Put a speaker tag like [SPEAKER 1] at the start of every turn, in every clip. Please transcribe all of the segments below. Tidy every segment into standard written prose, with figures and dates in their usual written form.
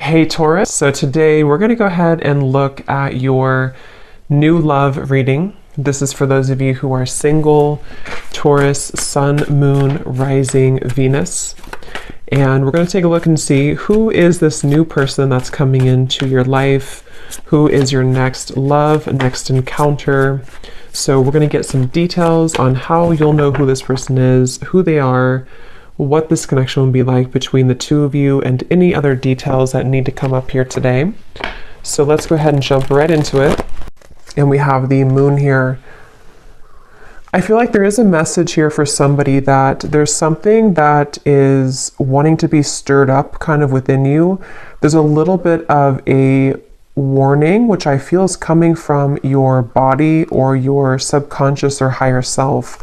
[SPEAKER 1] Hey Taurus, so today we're going to go ahead and look at your new love reading. This is for those of you who are single, Taurus, Sun, Moon, Rising, Venus. And we're going to take a look and see who is this new person that's coming into your life, who is your next love, next encounter. So we're going to get some details on how you'll know who this person is, who they are, what this connection will be like between the two of you, and any other details that need to come up here today. So let's go ahead and jump right into it. And we have the moon here. I feel like there is a message here for somebody that there's something that is wanting to be stirred up kind of within you. There's a little bit of a warning, which I feel is coming from your body or your subconscious or higher self.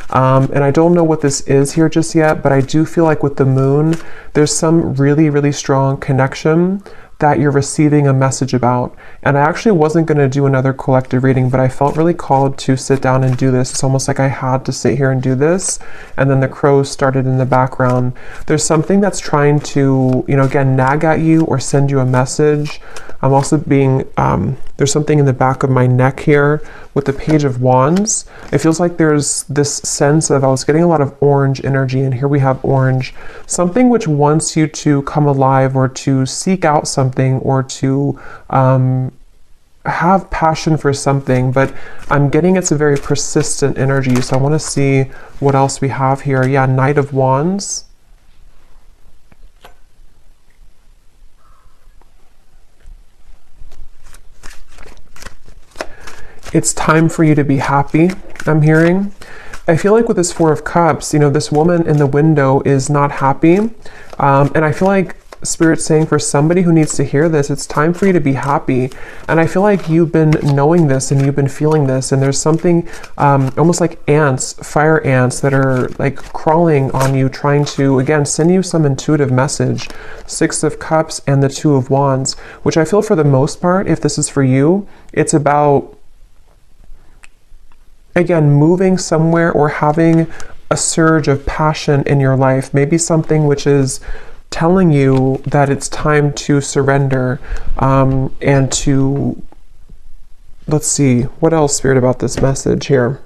[SPEAKER 1] And I don't know what this is here just yet, but I do feel like with the moon, there's some really, really strong connection that you're receiving a message about. And I actually wasn't going to do another collective reading, but I felt really called to sit down and do this. It's almost like I had to sit here and do this. And then the crows started in the background. There's something that's trying to, again, nag at you or send you a message. I'm also being, there's something in the back of my neck here with the Page of Wands. It feels like there's this sense of, I was getting a lot of orange energy, and here we have orange. Something which wants you to come alive or to seek out something or to have passion for something, but I'm getting it's a very persistent energy. So I want to see what else we have here. Yeah, Knight of Wands. It's time for you to be happy, I'm hearing. I feel like with this Four of Cups, this woman in the window is not happy. And I feel like Spirit's saying for somebody who needs to hear this, it's time for you to be happy. And I feel like you've been knowing this and you've been feeling this. And there's something almost like ants, fire ants that are like crawling on you, trying to, again, send you some intuitive message. Six of Cups and the Two of Wands, which I feel for the most part, if this is for you, it's about, again, moving somewhere or having a surge of passion in your life, maybe something which is telling you that it's time to surrender and to, let's see, what else, Spirit, about this message here?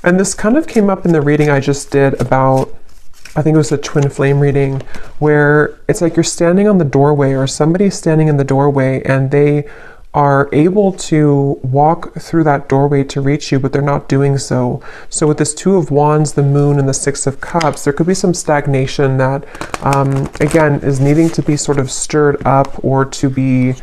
[SPEAKER 1] And this kind of came up in the reading I just did about, I think it was a twin flame reading, where it's like you're standing on the doorway or somebody's standing in the doorway and they are able to walk through that doorway to reach you, but they're not doing so. So with this Two of Wands, the moon, and the Six of Cups, there could be some stagnation that, again, is needing to be sort of stirred up or to be,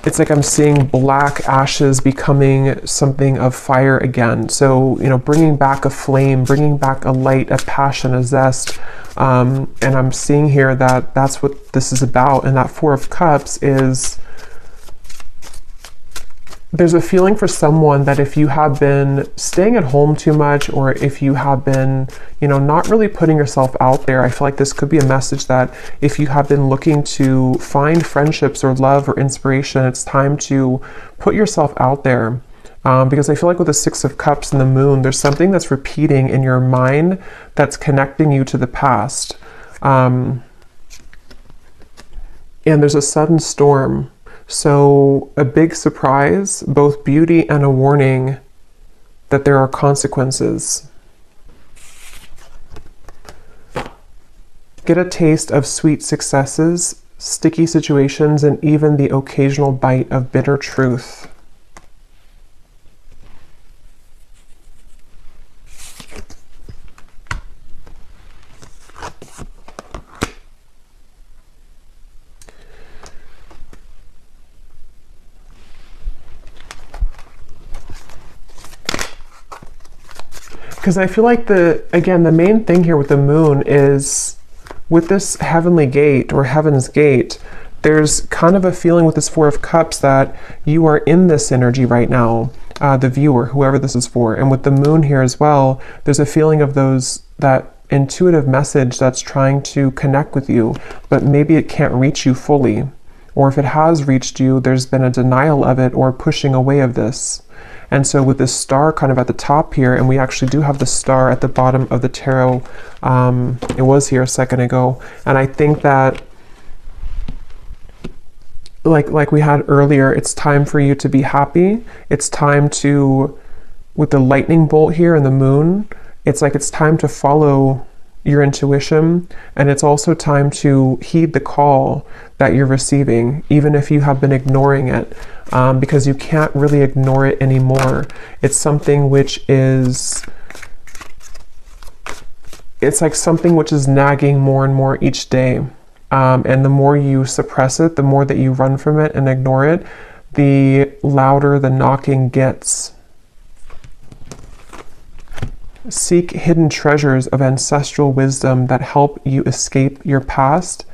[SPEAKER 1] it's like I'm seeing black ashes becoming something of fire again. So, bringing back a flame, bringing back a light, a passion, a zest. And I'm seeing here that that's what this is about. And that Four of Cups is, there's a feeling for someone that if you have been staying at home too much, or if you have been, not really putting yourself out there, I feel like this could be a message that if you have been looking to find friendships or love or inspiration, it's time to put yourself out there. Because I feel like with the Six of Cups and the moon, there's something that's repeating in your mind that's connecting you to the past. And there's a sudden storm. So a big surprise, both beauty and a warning that there are consequences. Get a taste of sweet successes, sticky situations, and even the occasional bite of bitter truth. Because I feel like the main thing here with the moon is with this heavenly gate or heaven's gate, there's kind of a feeling with this Four of Cups that you are in this energy right now, the viewer, whoever this is for. And with the moon here as well, there's a feeling of that intuitive message that's trying to connect with you, but maybe it can't reach you fully. Or if it has reached you, there's been a denial of it or pushing away of this. And so with this star kind of at the top here, and we actually do have the star at the bottom of the tarot, it was here a second ago, and I think that like we had earlier, it's time for you to be happy. It's time to, with the lightning bolt here and the moon, it's like it's time to follow your intuition, and it's also time to heed the call that you're receiving, even if you have been ignoring it, because you can't really ignore it anymore. It's something which is, it's like something which is nagging more and more each day. And the more you suppress it, the more that you run from it and ignore it, the louder the knocking gets. Seek hidden treasures of ancestral wisdom that help you escape your past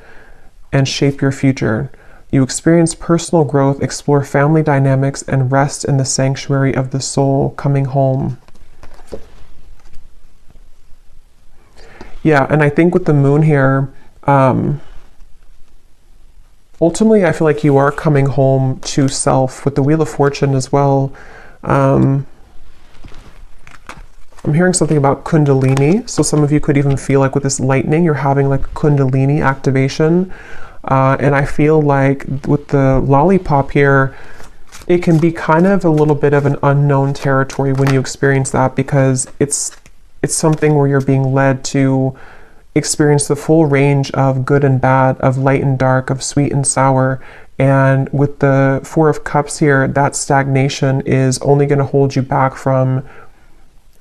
[SPEAKER 1] and shape your future. You experience personal growth, explore family dynamics, and rest in the sanctuary of the soul, coming home. Yeah, and I think with the moon here, ultimately, I feel like you are coming home to self. With the Wheel of Fortune as well, I'm hearing something about Kundalini. So some of you could even feel like with this lightning, you're having like Kundalini activation. And I feel like with the lollipop here, it can be kind of a little bit of an unknown territory when you experience that, because it's something where you're being led to experience the full range of good and bad, of light and dark, of sweet and sour. And with the Four of Cups here, that stagnation is only going to hold you back from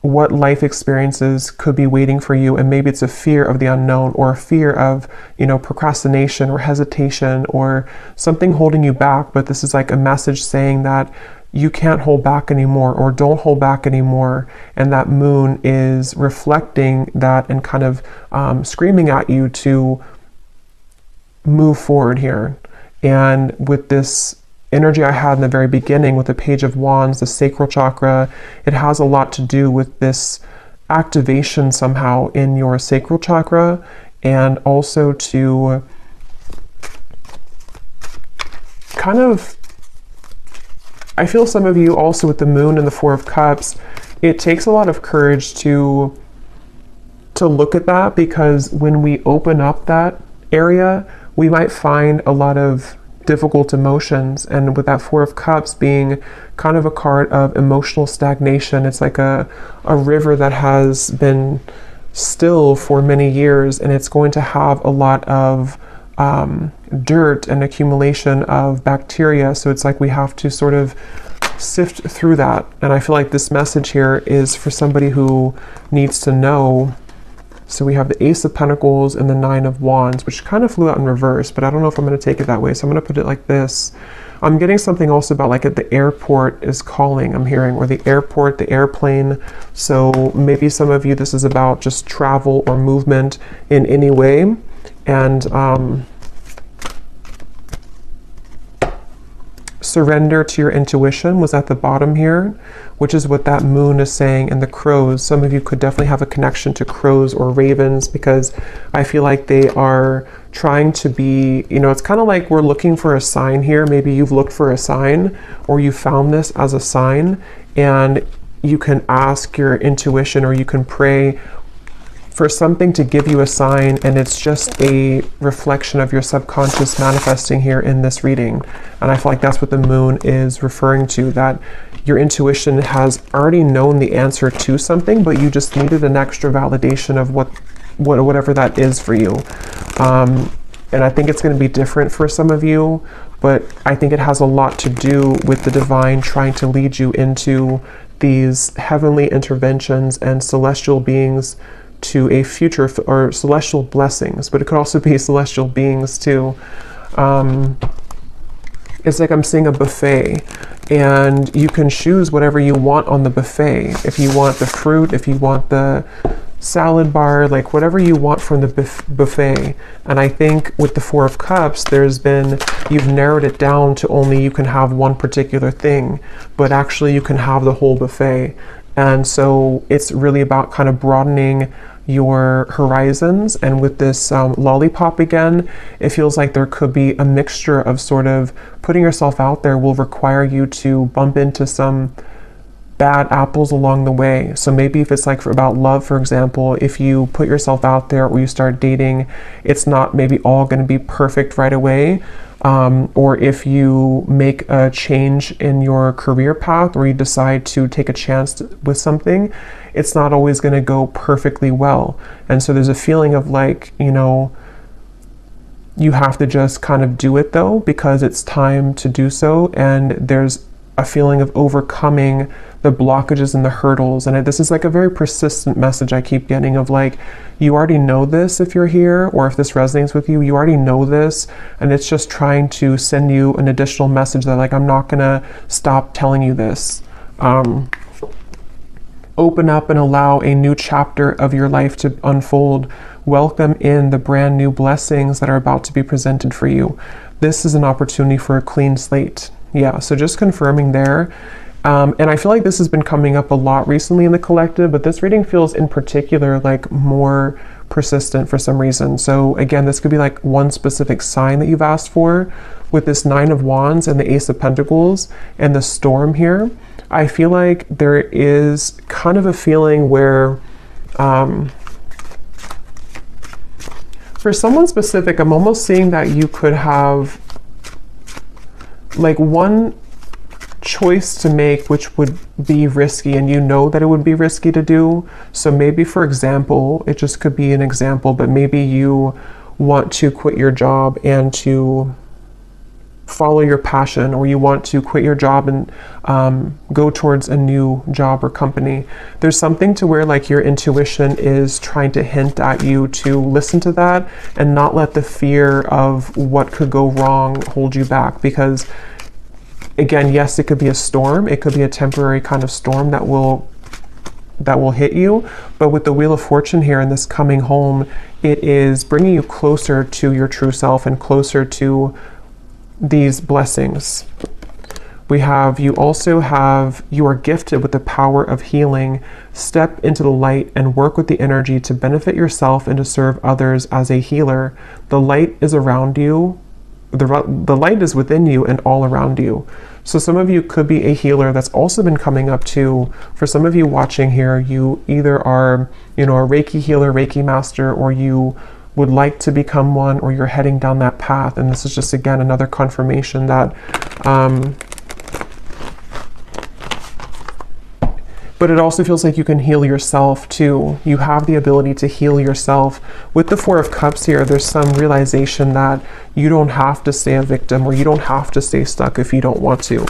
[SPEAKER 1] what life experiences could be waiting for you. And maybe it's a fear of the unknown, or a fear of, procrastination or hesitation or something holding you back. But this is like a message saying that you can't hold back anymore, or don't hold back anymore. And that moon is reflecting that and kind of screaming at you to move forward here. And with this energy I had in the very beginning with the Page of Wands, the sacral chakra, it has a lot to do with this activation somehow in your sacral chakra, and also to kind of, I feel some of you also with the moon and the Four of Cups, it takes a lot of courage to look at that, because when we open up that area, we might find a lot of difficult emotions. And with that Four of Cups being kind of a card of emotional stagnation, it's like a river that has been still for many years, and it's going to have a lot of dirt and accumulation of bacteria. So it's like we have to sort of sift through that. And I feel like this message here is for somebody who needs to know. So we have the Ace of Pentacles and the Nine of Wands, which kind of flew out in reverse, but I don't know if I'm going to take it that way. So I'm going to put it like this. I'm getting something also about like at the airport is calling, I'm hearing, or the airport, the airplane. So maybe some of you, this is about just travel or movement in any way. And surrender to your intuition was at the bottom here, which is what that moon is saying. And the crows, some of you could definitely have a connection to crows or ravens, because I feel like they are trying to be, it's kind of like we're looking for a sign here. Maybe you've looked for a sign, or you found this as a sign, and you can ask your intuition, or you can pray for something to give you a sign, and it's just a reflection of your subconscious manifesting here in this reading. And I feel like that's what the moon is referring to, that your intuition has already known the answer to something, but you just needed an extra validation of whatever that is for you. And I think it's going to be different for some of you, but I think it has a lot to do with the divine trying to lead you into these heavenly interventions and celestial beings to a future, or celestial blessings, but it could also be celestial beings too. It's like I'm seeing a buffet, and you can choose whatever you want on the buffet. If you want the fruit, if you want the salad bar, like whatever you want from the buffet. And I think with the Four of Cups, you've narrowed it down to only you can have one particular thing, but actually you can have the whole buffet. And so it's really about kind of broadening your horizons. And with this lollipop again, it feels like there could be a mixture of sort of putting yourself out there will require you to bump into some bad apples along the way. So maybe if it's like about love, for example, if you put yourself out there or you start dating, it's not maybe all going to be perfect right away. Or if you make a change in your career path or you decide to take a chance with something, it's not always going to go perfectly well. And so there's a feeling of like, you know, you have to just kind of do it though, because it's time to do so. And there's a feeling of overcoming the blockages and the hurdles. And this is like a very persistent message I keep getting of like, you already know this if you're here, or if this resonates with you, you already know this. And it's just trying to send you an additional message that like, I'm not gonna stop telling you this. Open up and allow a new chapter of your life to unfold. Welcome in the brand new blessings that are about to be presented for you. This is an opportunity for a clean slate. Yeah, so just confirming there. And I feel like this has been coming up a lot recently in the collective, but this reading feels in particular like more persistent for some reason. So again, this could be like one specific sign that you've asked for with this Nine of Wands and the Ace of Pentacles and the Storm here. I feel like there is kind of a feeling where, for someone specific, I'm almost seeing that you could have like one choice to make which would be risky, and you know that it would be risky to do. So maybe, for example, it just could be an example, but maybe you want to quit your job and to follow your passion, or you want to quit your job and go towards a new job or company. There's something to where like your intuition is trying to hint at you to listen to that and not let the fear of what could go wrong hold you back. Because again, yes, it could be a storm. It could be a temporary kind of storm that will hit you. But with the Wheel of Fortune here and this coming home, it is bringing you closer to your true self and closer to these blessings. We have, you are gifted with the power of healing. Step into the light and work with the energy to benefit yourself and to serve others as a healer. The light is around you. The light is within you and all around you. So some of you could be a healer. That's also been coming up too. For some of you watching here, you either are, you know, a Reiki healer, Reiki master, or you would like to become one, or you're heading down that path. And this is just, again, another confirmation that, but it also feels like you can heal yourself too. You have the ability to heal yourself. With the Four of Cups here, there's some realization that you don't have to stay a victim, or you don't have to stay stuck if you don't want to.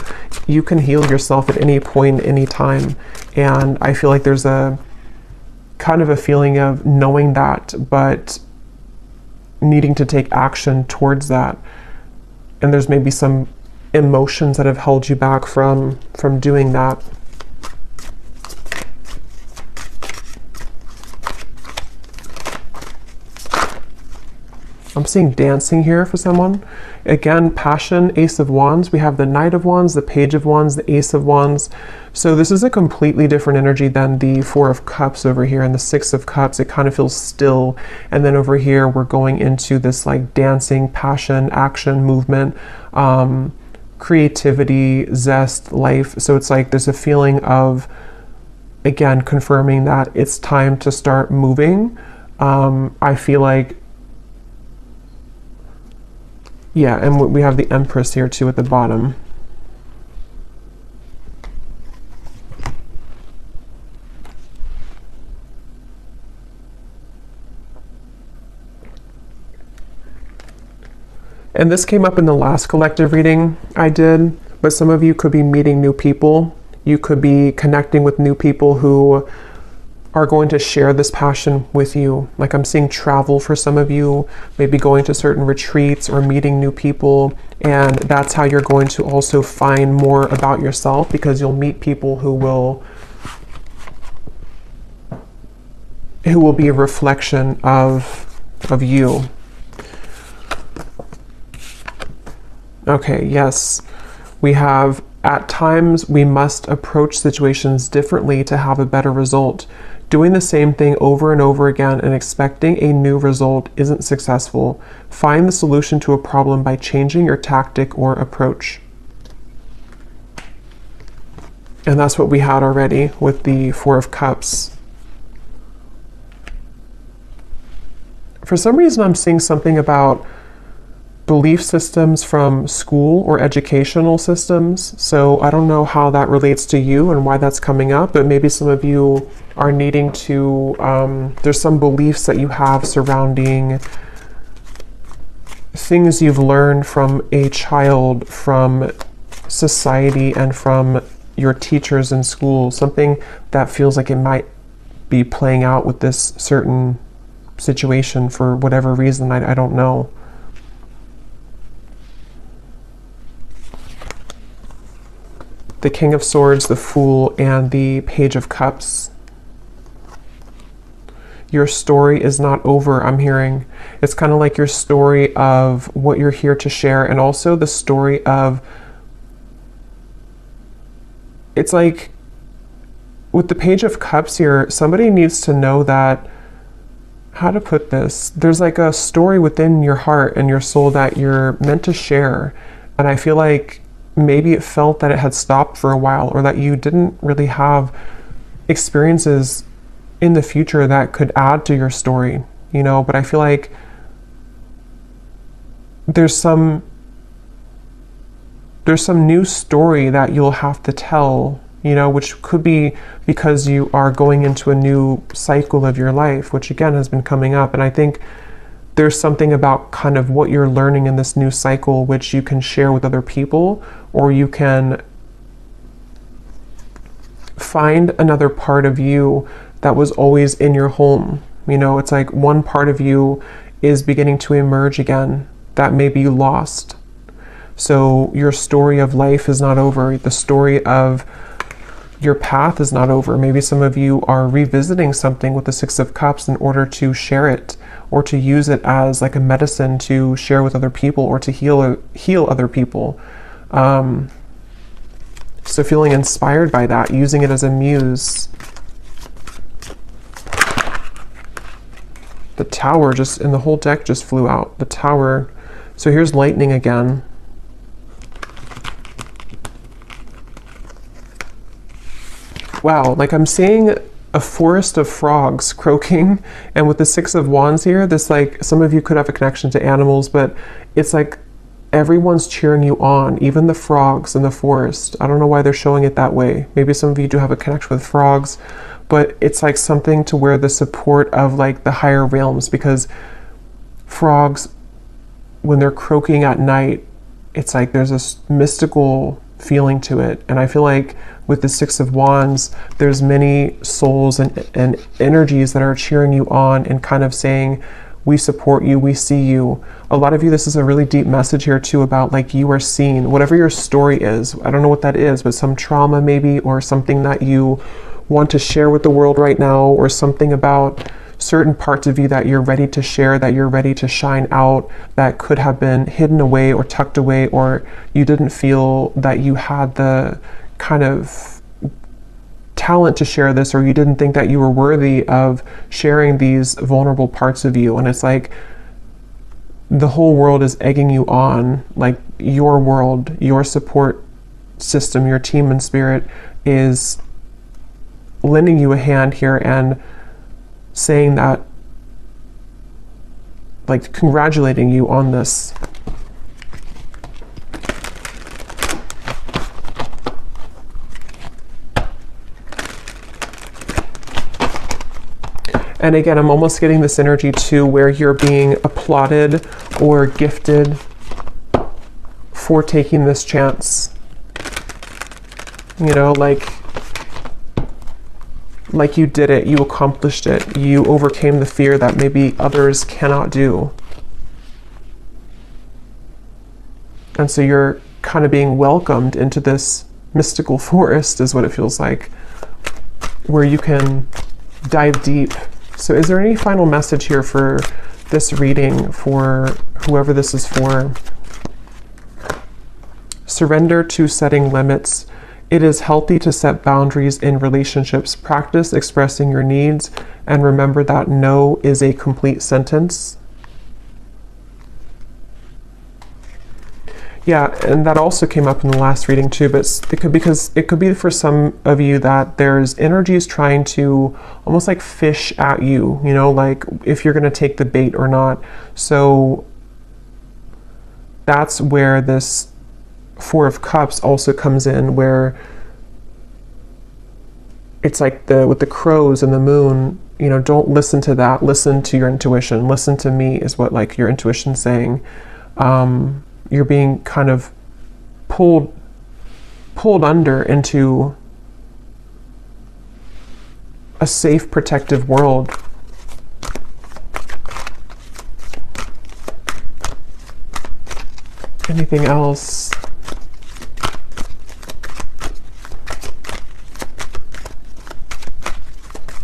[SPEAKER 1] You can heal yourself at any point, any time. And I feel like there's a kind of a feeling of knowing that, but needing to take action towards that. And there's maybe some emotions that have held you back from doing that. I'm seeing dancing here for someone. Again, passion, Ace of Wands. We have the Knight of Wands, the Page of Wands, the Ace of Wands. So this is a completely different energy than the Four of Cups over here and the Six of Cups. It kind of feels still. And then over here, we're going into this like dancing, passion, action, movement, creativity, zest, life. So it's like there's a feeling of, again, confirming that it's time to start moving. I feel like, yeah, and we have the Empress here too at the bottom. And this came up in the last collective reading I did, but some of you could be meeting new people. You could be connecting with new people who are going to share this passion with you. Like I'm seeing travel for some of you, maybe going to certain retreats or meeting new people. And that's how you're going to also find more about yourself, because you'll meet people who will be a reflection of you. Okay, yes. We have, at times we must approach situations differently to have a better result. Doing the same thing over and over again and expecting a new result isn't successful. Find the solution to a problem by changing your tactic or approach. And that's what we had already with the Four of Cups. For some reason, I'm seeing something about belief systems from school or educational systems. So I don't know how that relates to you and why that's coming up, but maybe some of you are needing to, there's some beliefs that you have surrounding things you've learned from a child, from society, and from your teachers in school. Something that feels like it might be playing out with this certain situation for whatever reason, I don't know. The King of Swords, the Fool, and the Page of Cups. Your story is not over, I'm hearing. It's kind of like your story of what you're here to share, and also the story of, it's like with the Page of Cups here, somebody needs to know that, how to put this, there's like a story within your heart and your soul that you're meant to share. And I feel like maybe it felt that it had stopped for a while, or that you didn't really have experiences in the future that could add to your story, you know. But I feel like there's some new story that you'll have to tell, you know, which could be because you are going into a new cycle of your life, which again has been coming up. And I think there's something about kind of what you're learning in this new cycle, which you can share with other people, or you can find another part of you that was always in your home. You know, it's like one part of you is beginning to emerge again that maybe you lost. So your story of life is not over. The story of your path is not over. Maybe some of you are revisiting something with the Six of Cups in order to share it, or to use it as like a medicine to share with other people, or to heal other people. So feeling inspired by that, using it as a muse. The Tower just, and the whole deck just flew out. The Tower. So here's lightning again. Wow, like I'm seeing a forest of frogs croaking, and with the Six of Wands here, this, like, some of you could have a connection to animals, but it's like everyone's cheering you on, even the frogs in the forest. I don't know why they're showing it that way. Maybe some of you do have a connection with frogs, but it's like something to where the support of like the higher realms, because frogs, when they're croaking at night, it's like there's this mystical feeling to it. And I feel like with the Six of Wands, there's many souls and energies that are cheering you on and kind of saying, we support you, we see you. A lot of you, this is a really deep message here too about like you are seen, whatever your story is. I don't know what that is, but some trauma maybe, or something that you want to share with the world right now, or something about certain parts of you that you're ready to share, that you're ready to shine out, that could have been hidden away or tucked away, or you didn't feel that you had the kind of talent to share this, or you didn't think that you were worthy of sharing these vulnerable parts of you. And it's like the whole world is egging you on, like your world, your support system, your team and spirit is lending you a hand here and saying that, like congratulating you on this. And again, I'm almost getting this energy too, where you're being applauded or gifted for taking this chance. You know, like you did it, you accomplished it, you overcame the fear that maybe others cannot do. And so you're kind of being welcomed into this mystical forest, is what it feels like, where you can dive deep. So is there any final message here for this reading, for whoever this is for? Surrender to setting limits. It is healthy to set boundaries in relationships. Practice expressing your needs, and remember that no is a complete sentence. Yeah, and that also came up in the last reading too, but it could be for some of you that there's energies trying to almost like fish at you, you know, like if you're going to take the bait or not. So that's where this Four of Cups also comes in, where it's like with the crows and the moon, you know, don't listen to that. Listen to your intuition. Listen to me is what like your intuition's saying. You're being kind of pulled under into a safe, protective world. Anything else?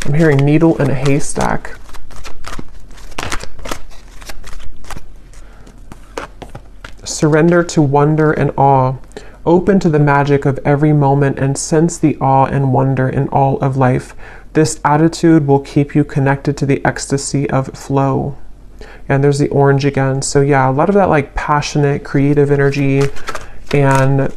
[SPEAKER 1] I'm hearing needle in a haystack. Surrender to wonder and awe. Open to the magic of every moment and sense the awe and wonder in all of life. This attitude will keep you connected to the ecstasy of flow. And there's the orange again. So yeah, a lot of that like passionate, creative energy, and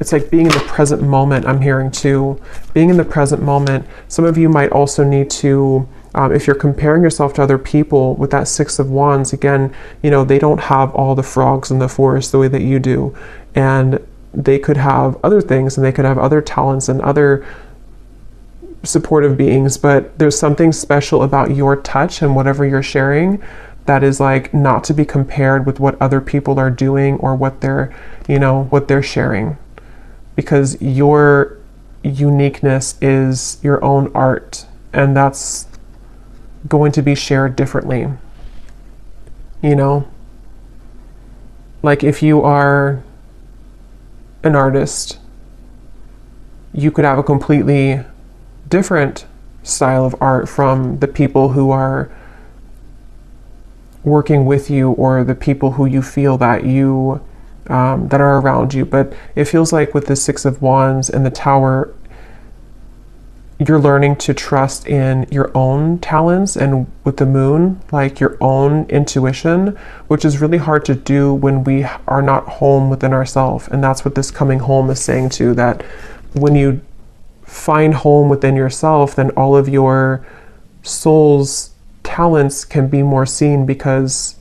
[SPEAKER 1] it's like being in the present moment. I'm hearing too, being in the present moment. Some of you might also need to, if you're comparing yourself to other people with that Six of Wands, again, you know, they don't have all the frogs in the forest the way that you do. And they could have other things, and they could have other talents and other supportive beings, but there's something special about your touch and whatever you're sharing that is like not to be compared with what other people are doing or what they're, you know, what they're sharing. Because your uniqueness is your own art, and that's going to be shared differently. You know, like if you are an artist, you could have a completely different style of art from the people who are working with you or the people who you feel that you that are around you. But it feels like with the Six of Wands and the Tower, you're learning to trust in your own talents, and with the Moon, like your own intuition, which is really hard to do when we are not home within ourselves. And that's what this coming home is saying too, that when you find home within yourself, then all of your soul's talents can be more seen because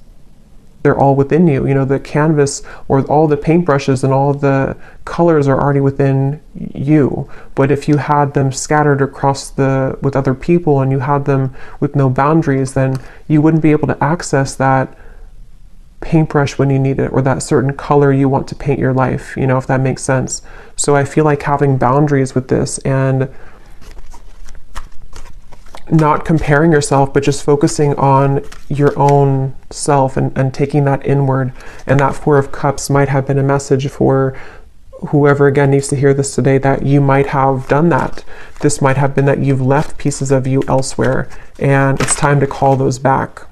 [SPEAKER 1] they're all within you. You know, the canvas or all the paintbrushes and all the colors are already within you. But if you had them scattered across with other people, and you had them with no boundaries, then you wouldn't be able to access that paintbrush when you need it, or that certain color you want to paint your life, you know, if that makes sense. So I feel like having boundaries with this, and not comparing yourself, but just focusing on your own self and taking that inward. And that Four of Cups might have been a message for whoever again needs to hear this today, that you might have done that. This might have been that you've left pieces of you elsewhere, and it's time to call those back.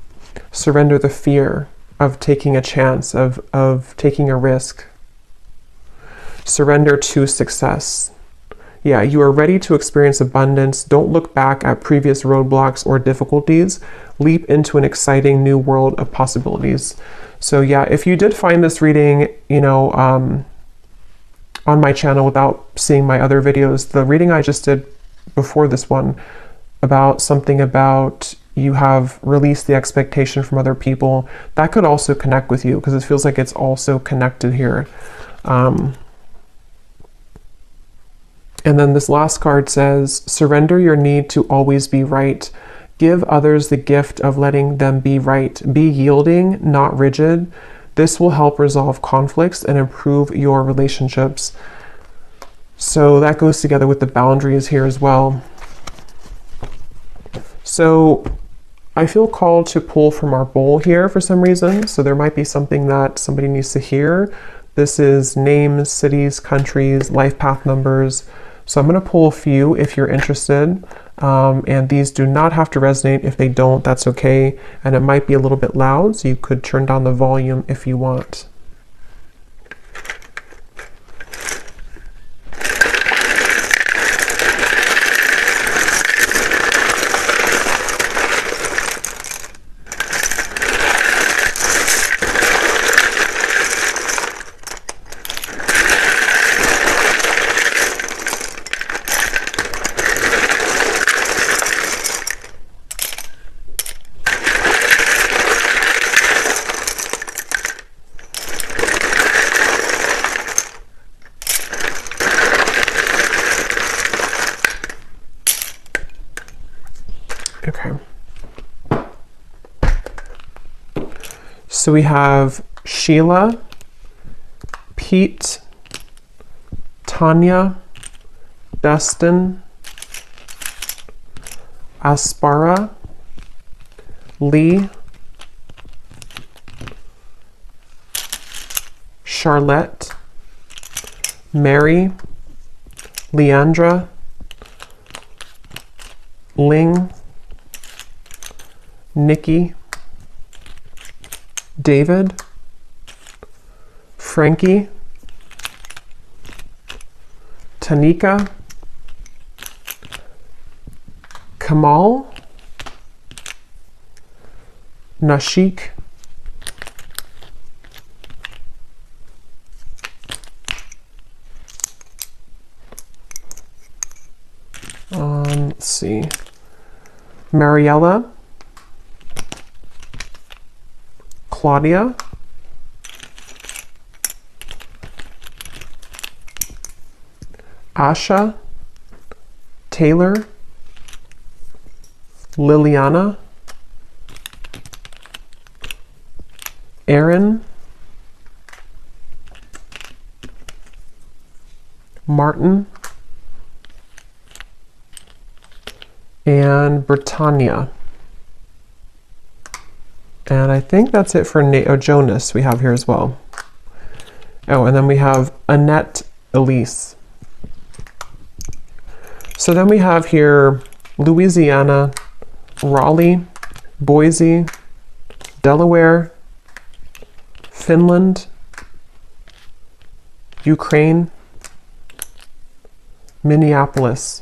[SPEAKER 1] Surrender the fear of taking a chance, of taking a risk. Surrender to success. Yeah, you are ready to experience abundance. Don't look back at previous roadblocks or difficulties. Leap into an exciting new world of possibilities. So yeah, if you did find this reading, you know, on my channel without seeing my other videos, the reading I just did before this one about something about you have released the expectation from other people, that could also connect with you, because it feels like it's also connected here. And then this last card says, surrender your need to always be right. Give others the gift of letting them be right. Be yielding, not rigid. This will help resolve conflicts and improve your relationships. So that goes together with the boundaries here as well. So I feel called to pull from our bowl here for some reason. So there might be something that somebody needs to hear. This is names, cities, countries, life path numbers. So I'm going to pull a few if you're interested, and these do not have to resonate. If they don't, that's okay. And it might be a little bit loud, so you could turn down the volume if you want. So we have Sheila, Pete, Tanya, Dustin, Aspara, Lee, Charlotte, Mary, Leandra, Ling, Nikki, David, Frankie, Tanika, Kamal, Nashik, let's see, Mariella, Claudia, Asha, Taylor, Liliana, Aaron, Martin, and Britannia. And I think that's it for Jonas we have here as well. Oh, and then we have Annette Elise. So then we have here Louisiana, Raleigh, Boise, Delaware, Finland, Ukraine, Minneapolis.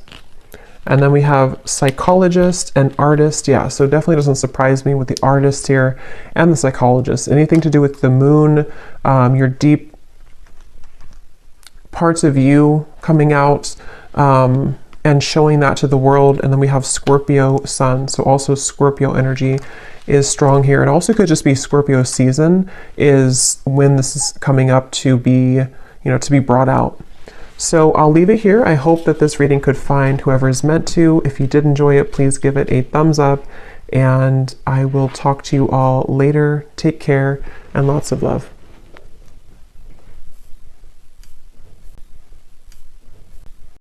[SPEAKER 1] And then we have psychologist and artist. Yeah, so definitely doesn't surprise me with the artist here and the psychologist. Anything to do with the moon, your deep parts of you coming out and showing that to the world. And then we have Scorpio sun. So also Scorpio energy is strong here. It also could just be Scorpio season is when this is coming up to be, to be brought out. So I'll leave it here. I hope that this reading could find whoever is meant to. If you did enjoy it, please give it a thumbs up, and I will talk to you all later. Take care and lots of love.